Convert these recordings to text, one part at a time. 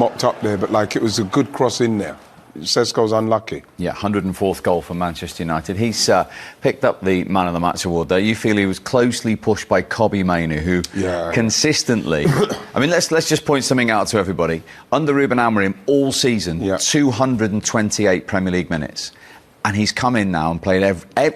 mopped up there, but like it was a good cross in there. Sesko's unlucky. Yeah, 104th goal for Manchester United. He's picked up the Man of the Match award there. You feel he was closely pushed by Kobbie Mainoo, who consistently... I mean, let's just point something out to everybody. Under Ruben Amorim, all season, 228 Premier League minutes. And he's come in now and played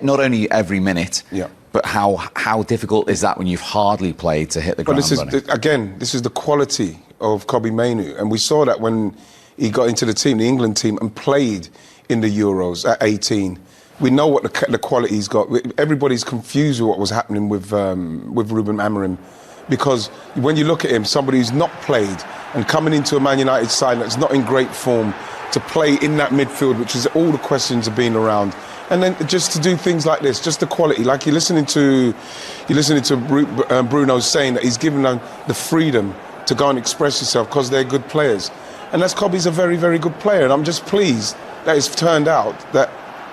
not only every minute, but how difficult is that when you've hardly played to hit the ground running? Again, this is the quality of Kobbie Mainoo. And we saw that when he got into the team, the England team, and played in the Euros at 18. We know what the quality he's got. Everybody's confused with what was happening with Ruben Amorim, because when you look at him, somebody who's not played and coming into a Man United side that's not in great form, to play in that midfield, which is all the questions have been around, and then just to do things like this, just the quality. Like you're listening to Bruno saying that he's given them the freedom to go and express yourself because they're good players. And that's Kobbie's a very, very good player. And I'm just pleased that it's turned out that,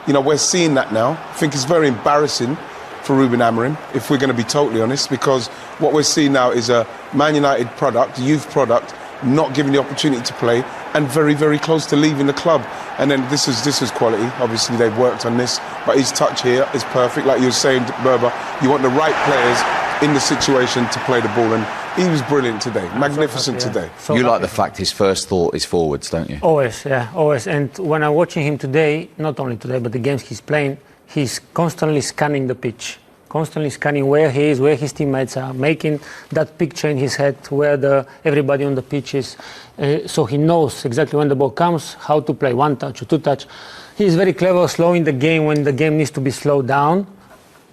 you know, we're seeing that now. I think it's very embarrassing for Ruben Amorim, if we're going to be totally honest, because what we're seeing now is a Man United product, youth product, not given the opportunity to play, and very, very close to leaving the club. And then this is quality. Obviously, they've worked on this, but his touch here is perfect. Like you were saying, Berber, you want the right players in the situation to play the ball, and he was brilliant today, magnificent today. So you like the fact his first thought is forwards, don't you? Always, yeah, always. And when I'm watching him today, not only today, but the games he's playing, he's constantly scanning the pitch, constantly scanning where he is, where his teammates are, making that picture in his head where everybody on the pitch is. So he knows exactly when the ball comes, how to play, one touch or two touch. He's very clever, slowing the game when the game needs to be slowed down,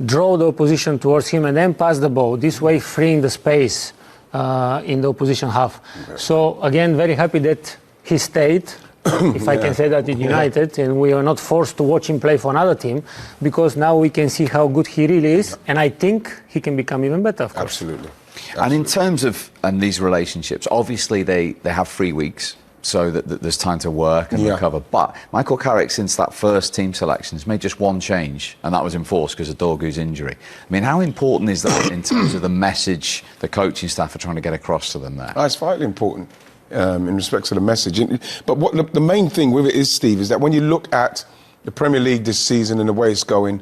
draw the opposition towards him and then pass the ball, this way freeing the space in the opposition half. So again, very happy that he stayed, if I can say that, in United, and we are not forced to watch him play for another team, because now we can see how good he really is, and I think he can become even better, of course. Absolutely. And in terms of these relationships, obviously they have 3 weeks, so that there's time to work and recover. But Michael Carrick, since that first team selection, has made just one change, and that was enforced because of Dorgu's injury. I mean, how important is that in terms of the message the coaching staff are trying to get across to them there? It's vitally important in respect to the message. But what the main thing with it is, Steve, is that when you look at the Premier League this season and the way it's going,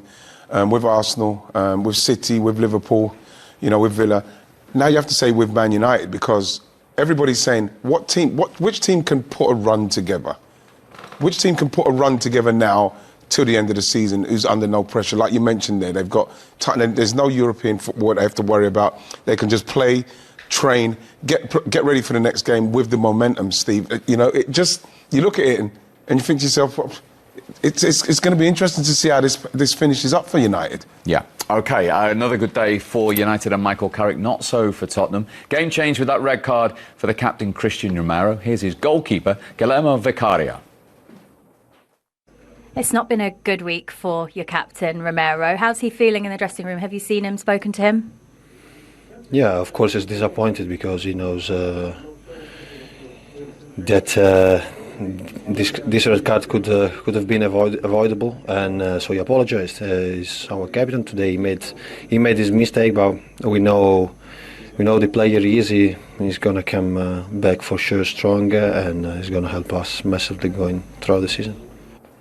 with Arsenal, with City, with Liverpool, you know, with Villa, now you have to say with Man United, because everybody's saying, which team can put a run together? Which team can put a run together now till the end of the season who's under no pressure? Like you mentioned there, they've got there's no European football they have to worry about. They can just play, train, get ready for the next game with the momentum, Steve. You know, you look at it and you think to yourself, well, it's going to be interesting to see how this finishes up for United. Yeah. OK, another good day for United and Michael Carrick, not so for Tottenham. Game change with that red card for the captain, Christian Romero. Here's his goalkeeper, Guillermo Vicaria. It's not been a good week for your captain, Romero. How's he feeling in the dressing room? Have you seen him, spoken to him? Yeah, of course he's disappointed, because he knows that this red card could have been avoidable, and so he apologized. He's our captain today. He made his mistake, but we know the player he is. He's gonna come back for sure stronger, and he's gonna help us massively going throughout the season.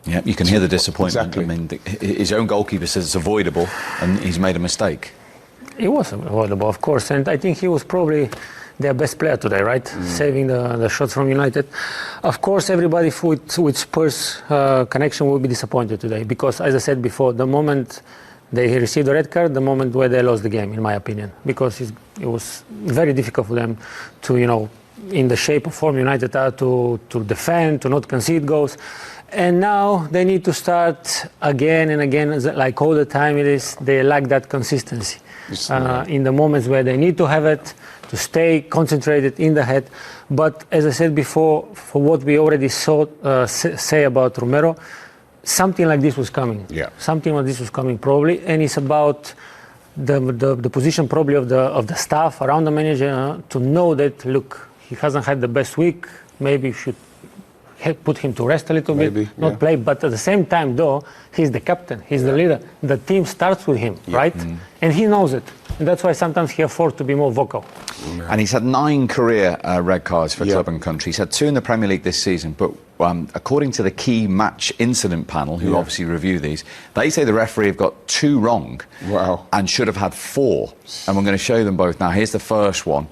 Yeah, you can hear the disappointment. Exactly. I mean, his own goalkeeper says it's avoidable, and he's made a mistake. It was avoidable, of course, and I think he was probably their best player today, right? Saving the shots from United. Of course, everybody with Spurs connection will be disappointed today, because, as I said before, the moment they received the red card, the moment where they lost the game, in my opinion, because it was very difficult for them to, you know, in the shape of form United are, to defend, to not concede goals. And now they need to start again and again, like all the time it is, they lack that consistency. In the moments where they need to have it, to stay concentrated in the head. But as I said before, for what we already saw say about Romero, something like this was coming. Yeah. Something like this was coming probably, and it's about the position probably of the staff around the manager to know that, look, he hasn't had the best week. Maybe you should put him to rest a little Maybe, bit, not yeah. play. But at the same time, though, he's the captain, he's the leader. The team starts with him, right? And he knows it. And that's why sometimes he affords to be more vocal. And he's had 9 career red cards for Yeah. club and country. He's had 2 in the Premier League this season, but according to the key match incident panel, who obviously review these, they say the referee have got 2 wrong. Wow. And should have had 4. And we're going to show them both now. Here's the first one.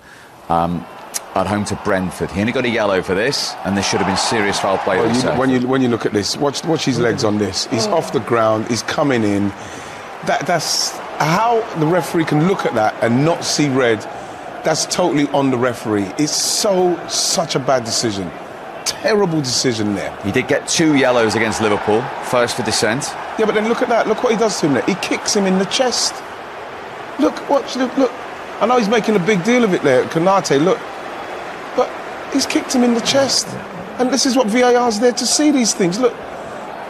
At home to Brentford. He only got a yellow for this, and this should have been serious foul play. Well, when you look at this, watch his legs on this. He's off the ground. He's coming in. That's how the referee can look at that and not see red. That's totally on the referee. It's such a bad decision. Terrible decision there. He did get 2 yellows against Liverpool. First for dissent. Yeah, but then look at that. Look what he does to him there. He kicks him in the chest. Look. I know he's making a big deal of it there, Konate. Look. But he's kicked him in the chest. And this is what VAR's there to see these things. Look,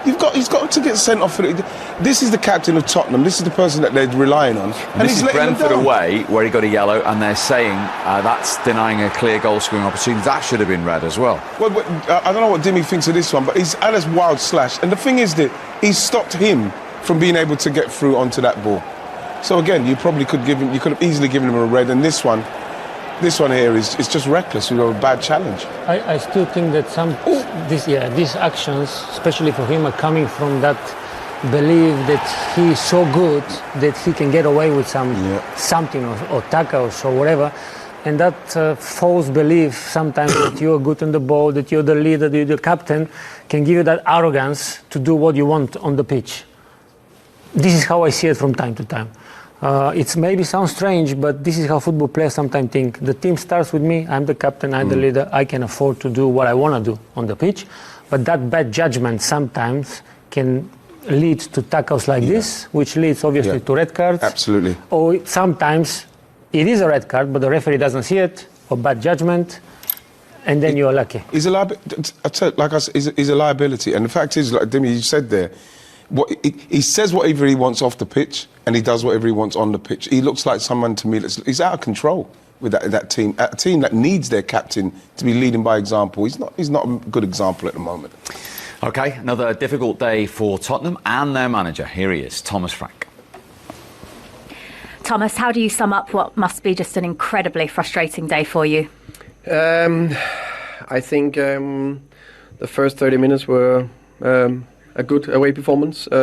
he's got to get sent off for it. This is the captain of Tottenham. This is the person that they're relying on. And This he's is letting Brentford them down. away, where he got a yellow, and they're saying that's denying a clear goal-scoring opportunity. That should have been red as well. Well, I don't know what Dimmy thinks of this one, but he's had this wild slash. And the thing is that he stopped him from being able to get through onto that ball. So again, you could have easily given him a red. And this one here is just reckless. You know, a bad challenge. I still think that these actions, especially for him, are coming from that belief that he's so good that he can get away with something or tackles or whatever. And that false belief sometimes that you're good on the ball, that you're the leader, that you're the captain, can give you that arrogance to do what you want on the pitch. This is how I see it from time to time. It maybe sounds strange, but this is how football players sometimes think. The team starts with me, I'm the captain, I'm the leader, I can afford to do what I want to do on the pitch. But that bad judgment sometimes can lead to tackles like this, which leads obviously to red cards. Absolutely. Or sometimes it is a red card, but the referee doesn't see it, or bad judgment, and then you are lucky. He's a liability. And the fact is, like Dimi, you said there, he says whatever he wants off the pitch, and he does whatever he wants on the pitch. He looks like someone to me he's out of control with that team. A team that needs their captain to be leading by example. He's not a good example at the moment. OK, another difficult day for Tottenham and their manager. Here he is, Thomas Frank. Thomas, how do you sum up what must be just an incredibly frustrating day for you? I think the first 30 minutes were a good away performance at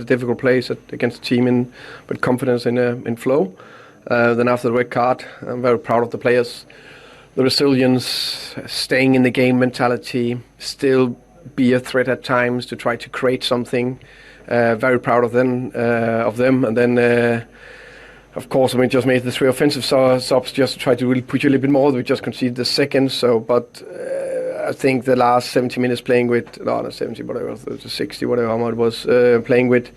a difficult place against a team with confidence in flow. Then after the red card, I'm very proud of the players. The resilience, staying in the game mentality, still be a threat at times to try to create something. Very proud of them. And then, of course, we just made the 3 offensive subs just to try to really push a little bit more. We just conceded the second. But I think the last 70 minutes playing with, not 70, whatever, 60, whatever how much it was, playing with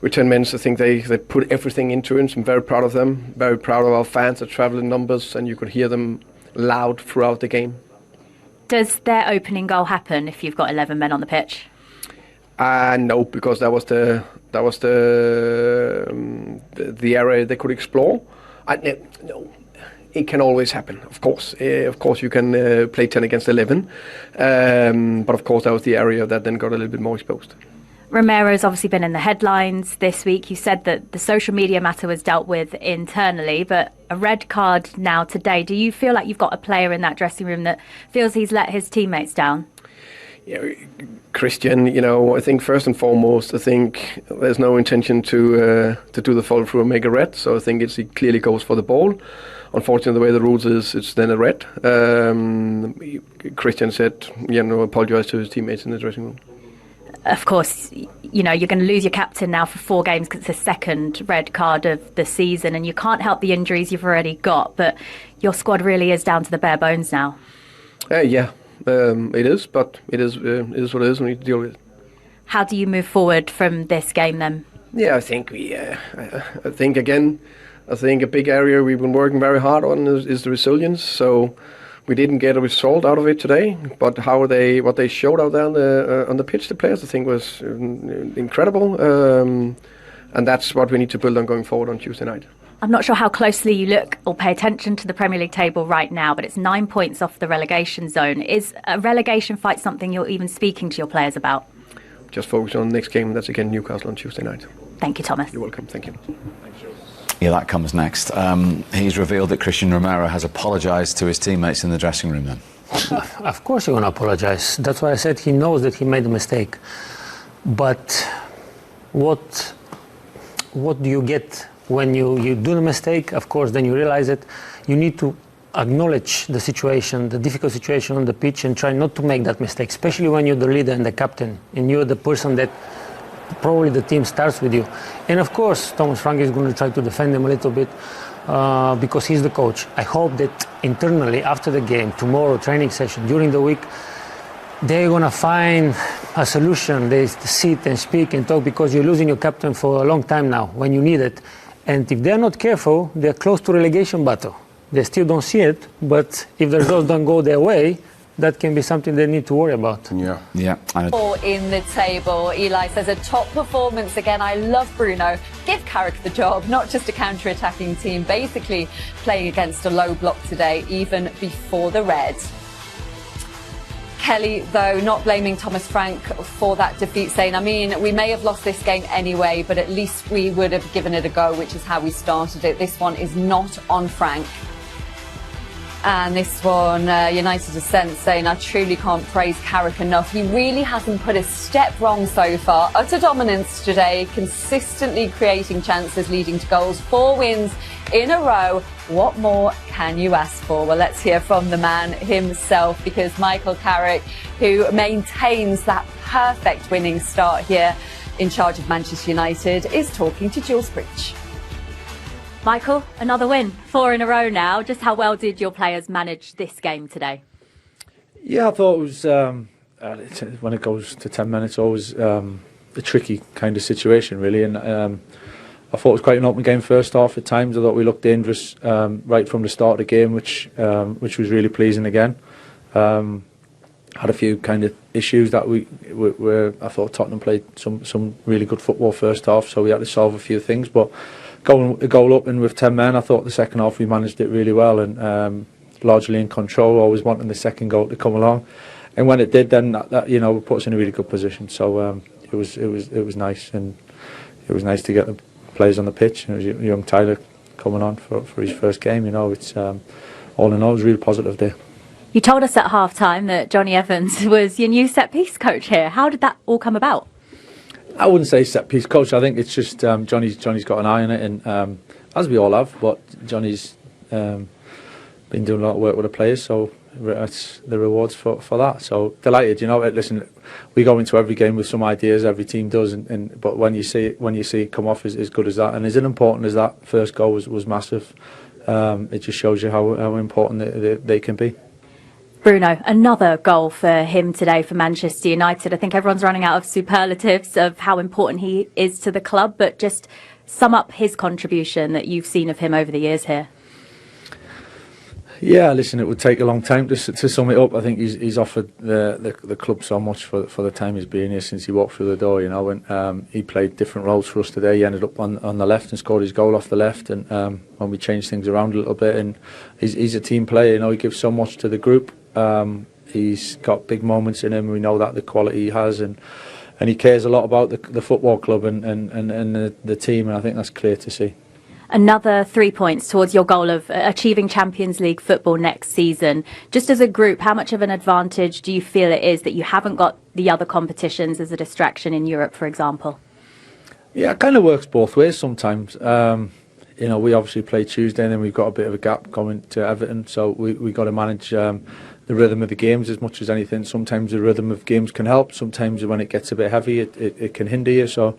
10 men, I think they put everything into it. I'm very proud of them. Very proud of our fans that travel in numbers, and you could hear them loud throughout the game. Does their opening goal happen if you've got 11 men on the pitch? No, because that was the area they could explore. No, it can always happen. Of course, you can play 10 against 11, but of course that was the area that then got a little bit more exposed. Romero's obviously been in the headlines this week. You said that the social media matter was dealt with internally, but a red card now today. Do you feel like you've got a player in that dressing room that feels he's let his teammates down? Yeah, Christian, I think first and foremost, I think there's no intention to do the follow through and make a red. So I think it clearly goes for the ball. Unfortunately, the way the rules is, it's then a red. Christian said, apologise to his teammates in the dressing room. Of course, you're going to lose your captain now for 4 games because it's the second red card of the season, and you can't help the injuries you've already got. But your squad really is down to the bare bones now. It is, but it is what it is. We need to deal with it. How do you move forward from this game then? Yeah, I think I think a big area we've been working very hard on is the resilience. So we didn't get a result out of it today, but what they showed out there on the pitch, the players, I think was incredible, and that's what we need to build on going forward on Tuesday night. I'm not sure how closely you look or pay attention to the Premier League table right now, but it's 9 points off the relegation zone. Is a relegation fight something you're even speaking to your players about? Just focus on the next game. That's again Newcastle on Tuesday night. Thank you, Thomas. You're welcome. Thank you. Yeah, that comes next. He's revealed that Christian Romero has apologised to his teammates in the dressing room then. Of course he's going to apologize. That's why I said he knows that he made a mistake. But what do you get when you do the mistake? Of course, then you realize it. You need to acknowledge the situation, the difficult situation on the pitch, and try not to make that mistake, especially when you're the leader and the captain, and you're the person that probably the team starts with you. And of course, Thomas Frank is going to try to defend him a little bit because he's the coach. I hope that internally, after the game, tomorrow, training session, during the week, they're going to find a solution. They sit and speak and talk, because you're losing your captain for a long time now when you need it. And if they're not careful, they're close to relegation battle. They still don't see it, but if the results don't go their way, that can be something they need to worry about. Yeah. Or in the table, Eli says a top performance again. I love Bruno. Give Carrick the job, not just a counter-attacking team, basically playing against a low block today, even before the Reds. Kelly, though, not blaming Thomas Frank for that defeat, saying, I mean, we may have lost this game anyway, but at least we would have given it a go, which is how we started it. This one is not on Frank. And this one, United Ascent saying, I truly can't praise Carrick enough. He really hasn't put a step wrong so far. Utter dominance today, consistently creating chances, leading to goals. 4 wins in a row. What more can you ask for? Well, let's hear from the man himself, because Michael Carrick, who maintains that perfect winning start here in charge of Manchester United, is talking to Jules Breach. Michael, another win, 4 in a row now. Just how well did your players manage this game today? Yeah, I thought it was, when it goes to 10 minutes, always a tricky kind of situation, really. And I thought it was quite an open game first half at times. I thought we looked dangerous right from the start of the game, which was really pleasing again. Had a few kind of issues that where I thought Tottenham played some really good football first half, so we had to solve a few things. But going a goal up and with 10 men, I thought the second half we managed it really well and largely in control, always wanting the second goal to come along. And when it did, then that put us in a really good position. So it was nice, and it was nice to get the players on the pitch. And it was young Tyler coming on for his first game. It's all in all, it was a really positive day. You told us at half-time that Johnny Evans was your new set-piece coach here. How did that all come about? I wouldn't say set-piece coach. I think it's just Johnny's got an eye on it, and as we all have. But Johnny's been doing a lot of work with the players, so that's the rewards for that. So delighted. Listen, we go into every game with some ideas. Every team does, but when you see it come off as good as that, and as important as that first goal was massive, it just shows you how important they can be. Bruno, another goal for him today for Manchester United. I think everyone's running out of superlatives of how important he is to the club, but just sum up his contribution that you've seen of him over the years here. Yeah, listen, it would take a long time to sum it up. I think he's offered the club so much for the time he's been here since he walked through the door. When he played different roles for us today. He ended up on the left and scored his goal off the left, and when we changed things around a little bit, and he's a team player. He gives so much to the group. He's got big moments in him. We know that the quality he has, and he cares a lot about the football club and the team, and I think that's clear to see. Another 3 points towards your goal of achieving Champions League football next season. Just as a group, how much of an advantage do you feel it is that you haven't got the other competitions as a distraction in Europe, for example? Yeah, it kind of works both ways sometimes. We obviously play Tuesday, and then we've got a bit of a gap going to Everton, so we got to manage the rhythm of the games as much as anything. Sometimes the rhythm of games can help. Sometimes when it gets a bit heavy, it can hinder you. So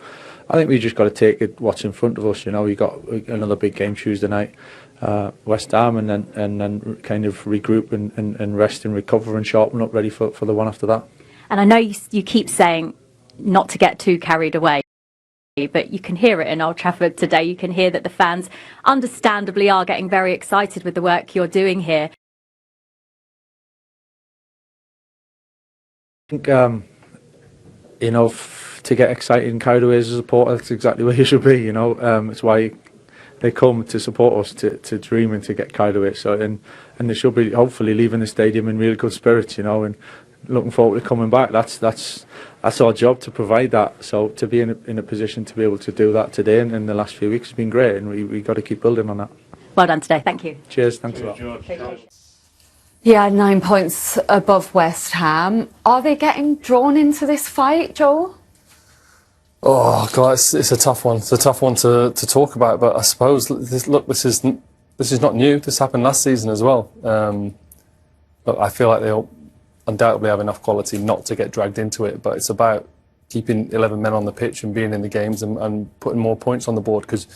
I think we just got to take it what's in front of us. We got another big game Tuesday night, West Ham, and then kind of regroup and rest and recover and sharpen up, ready for the one after that. And I know you keep saying not to get too carried away, but you can hear it in Old Trafford today. You can hear that the fans understandably are getting very excited with the work you're doing here. I think, to get excited and carried away as a supporter, that's exactly where you should be. It's why they come to support us, to dream and to get carried away. So and they should be hopefully leaving the stadium in really good spirits, you know, and looking forward to coming back. That's our job, to provide that. So to be in a position to be able to do that today and in the last few weeks has been great, and we got to keep building on that. Well done today. Thank you. Cheers. Thanks a lot. Yeah, 9 points above West Ham. Are they getting drawn into this fight, Joel? Oh God, it's a tough one. It's a tough one to talk about. But I suppose this is not new. This happened last season as well. But I feel like they'll undoubtedly have enough quality not to get dragged into it. But it's about keeping 11 men on the pitch and being in the games and putting more points on the board, because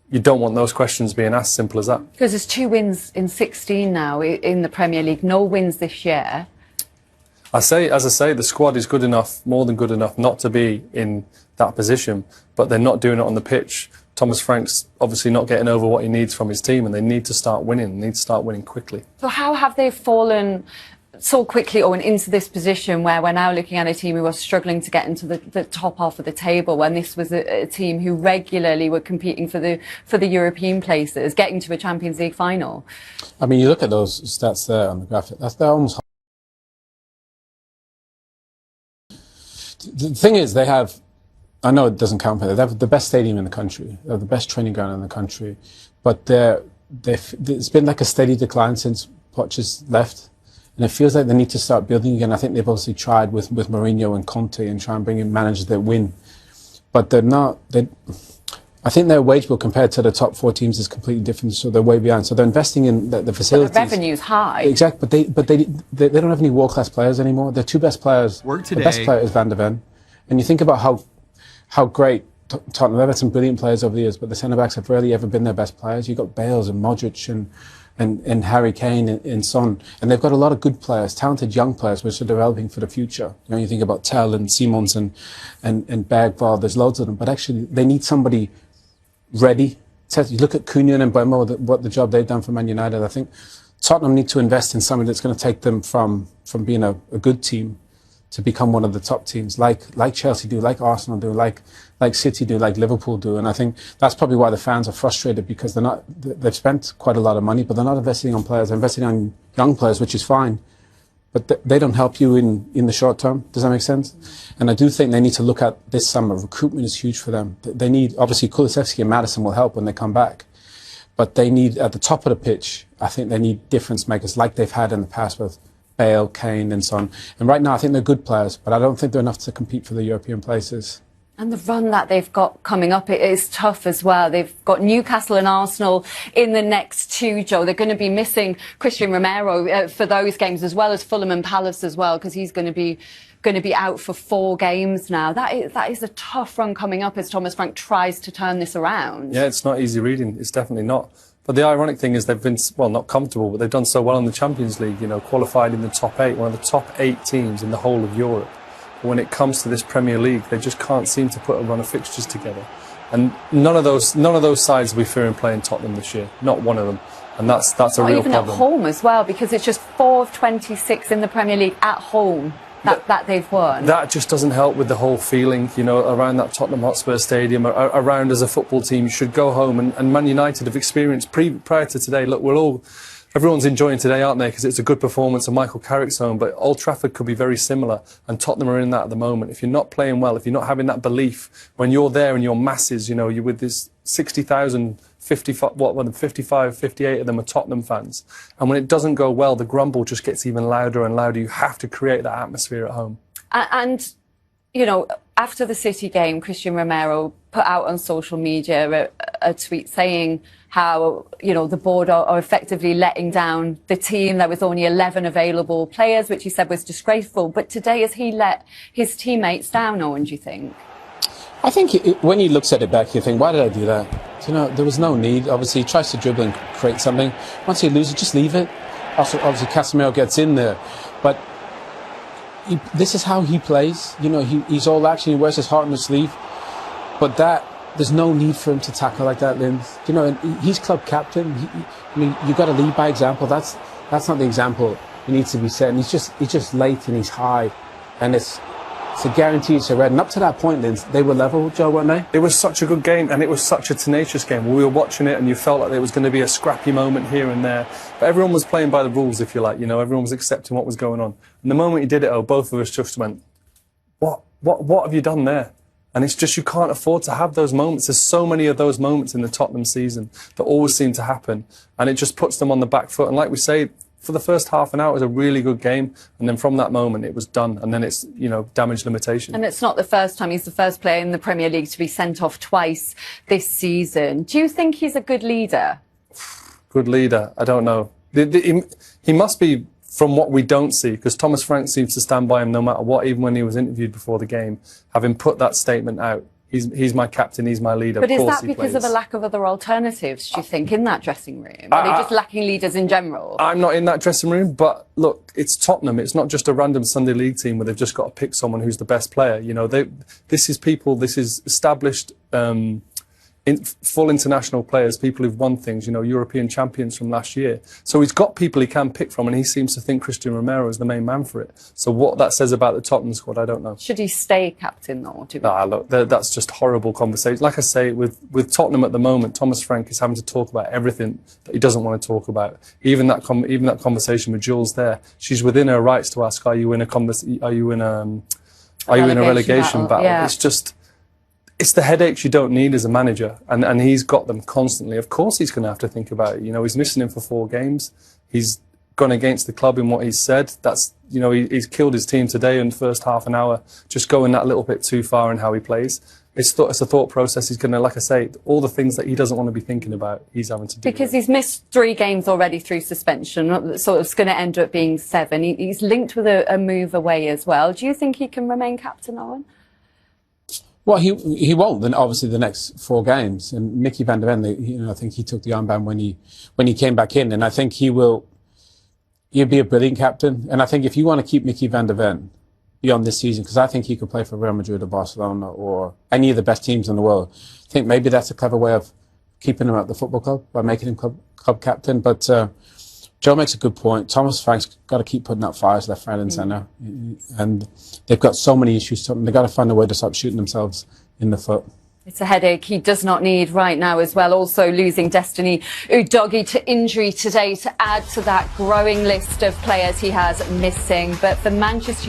you don't want those questions being asked. Simple as that. Because there's 2 wins in 16 now in the Premier League. No wins this year. As I say, the squad is good enough, more than good enough, not to be in that position, but they're not doing it on the pitch. Thomas Frank's obviously not getting over what he needs from his team, and they need to start winning. They need to start winning quickly. So how have they fallen so quickly, Owen, into this position where we're now looking at a team who are struggling to get into the top half of the table, when this was a team who regularly were competing for the European places, getting to a Champions League final? I mean, you look at those stats there on the graphic. They're almost. The thing is, they have. I know it doesn't count, but they have the best stadium in the country. They have the best training ground in the country, but it's been like a steady decline since Poch has left. And it feels like they need to start building again. I think they've obviously tried with Mourinho and Conte and try and bring in managers that win. But they're not. I think their wage bill compared to the top 4 teams is completely different, so they're way behind. So they're investing in the facilities. But the revenue's high. Exactly, but they don't have any world-class players anymore. Their 2 best players, the best player is Van der Ven. And you think about how great Tottenham have had some brilliant players over the years, but the centre-backs have rarely ever been their best players. You've got Bales and Modric and Harry Kane and Son, and they've got a lot of good players, talented young players which are developing for the future. You know, you think about Tell and Simons and Bergvall, there's loads of them, but actually they need somebody ready. You look at Cunha and Mbeumo, what the job they've done for Man United. I think Tottenham need to invest in somebody that's going to take them from being a good team to become one of the top teams, like Chelsea do, like Arsenal do, like City do, like Liverpool do. And I think that's probably why the fans are frustrated, because they've spent quite a lot of money, but they're not investing on players. They're investing on young players, which is fine, but they don't help you in the short term. Does that make sense? And I do think they need to look at this summer. Recruitment is huge for them. They need, obviously, Kulusevski and Maddison will help when they come back, but they need, at the top of the pitch, I think they need difference makers like they've had in the past with Bale, Kane and Son. And right now I think they're good players, but I don't think they're enough to compete for the European places. And the run that they've got coming up, it is tough as well. They've got Newcastle and Arsenal in the next 2, Joe. They're going to be missing Christian Romero for those games, as well as Fulham and Palace as well, because he's going to be out for 4 games now. That is a tough run coming up as Thomas Frank tries to turn this around. Yeah, it's not easy reading. It's definitely not. But the ironic thing is they've been, well, not comfortable, but they've done so well in the Champions League, you know, qualified in the top 8, one of the top 8 teams in the whole of Europe. But when it comes to this Premier League, they just can't seem to put a run of fixtures together. And none of those sides will be fearing playing Tottenham this year. Not one of them. And that's a real problem. Even at home as well, because it's just 4 of 26 in the Premier League at home that they've won. That just doesn't help with the whole feeling, you know, around that Tottenham Hotspur Stadium, around as a football team. You should go home, and Man United have experienced prior to today. Look, everyone's enjoying today, aren't they? Because it's a good performance of Michael Carrick's home, but Old Trafford could be very similar, and Tottenham are in that at the moment. If you're not playing well, if you're not having that belief, when you're there and you're masses, you know, you're with this 60,000, 55, 58 of them are Tottenham fans. And when it doesn't go well, the grumble just gets even louder and louder. You have to create that atmosphere at home. And, you know, after the City game, Christian Romero put out on social media a tweet saying how, you know, the board are effectively letting down the team. There was only 11 available players, which he said was disgraceful. But today, has he let his teammates down, Owen, do you think? I think when he looks at it back, you think, why did I do that? You know, there was no need. Obviously, he tries to dribble and create something. Once he loses, just leave it. Also, obviously, Casemiro gets in there. But this is how he plays. You know, he's all action. He wears his heart on his sleeve. But there's no need for him to tackle like that, Lynn. You know, and he's club captain. I mean, you've got to lead by example. That's not the example he needs to be set. And he's just late and he's high. And it's It's a guarantee to Red. And up to that point, Linz, they were level, Joe, weren't they? It was such a good game, and it was such a tenacious game. We were watching it, and you felt like there was going to be a scrappy moment here and there. But everyone was playing by the rules, if you like. You know, everyone was accepting what was going on. And the moment he did it, both of us just went, what have you done there? And it's just, you can't afford to have those moments. There's so many of those moments in the Tottenham season that always seem to happen. And it just puts them on the back foot. And like we say, for the first half an hour, it was a really good game. And then from that moment, it was done. And then it's, you know, damage limitation. And it's not the first time. He's the first player in the Premier League to be sent off twice this season. Do you think he's a good leader? Good leader? I don't know. He must be, from what we don't see, because Thomas Frank seems to stand by him no matter what, even when he was interviewed before the game, having put that statement out. He's my captain, he's my leader. But is that because of a lack of other alternatives, do you think, in that dressing room? Are they just lacking leaders in general? I'm not in that dressing room, but look, it's Tottenham. It's not just a random Sunday League team where they've just got to pick someone who's the best player. You know, this is established full international players, people who've won things, you know, European champions from last year. So he's got people he can pick from, and he seems to think Christian Romero is the main man for it. So what that says about the Tottenham squad, I don't know. Should he stay captain, though? Look, that's just horrible conversation. Like I say, with Tottenham at the moment, Thomas Frank is having to talk about everything that he doesn't want to talk about. Even that conversation with Jules there, she's within her rights to ask, are you in a relegation battle? Yeah. It's just, it's the headaches you don't need as a manager, and he's got them constantly. Of course he's going to have to think about it. You know, he's missing him for 4 games. He's gone against the club in what he's said. That's, you know, he's killed his team today in the first half an hour, just going that little bit too far in how he plays. It's a thought process. He's going to, like I say, all the things that he doesn't want to be thinking about, he's having to do. Because he's missed 3 games already through suspension, so it's going to end up being 7. He's linked with a move away as well. Do you think he can remain captain, Owen? Well, he won't. Then obviously the next 4 games, and Mickey van der Ven, you know, I think he took the armband when he came back in, and I think he'll be a brilliant captain. And I think if you want to keep Mickey van der Ven beyond this season, because I think he could play for Real Madrid or Barcelona or any of the best teams in the world, I think maybe that's a clever way of keeping him at the football club by making him club captain. But Joe makes a good point. Thomas Frank's got to keep putting out fires left, right and centre. And they've got so many issues. They've got to find a way to stop shooting themselves in the foot. It's a headache he does not need right now as well. Also losing Destiny Udogie to injury today to add to that growing list of players he has missing. But for Manchester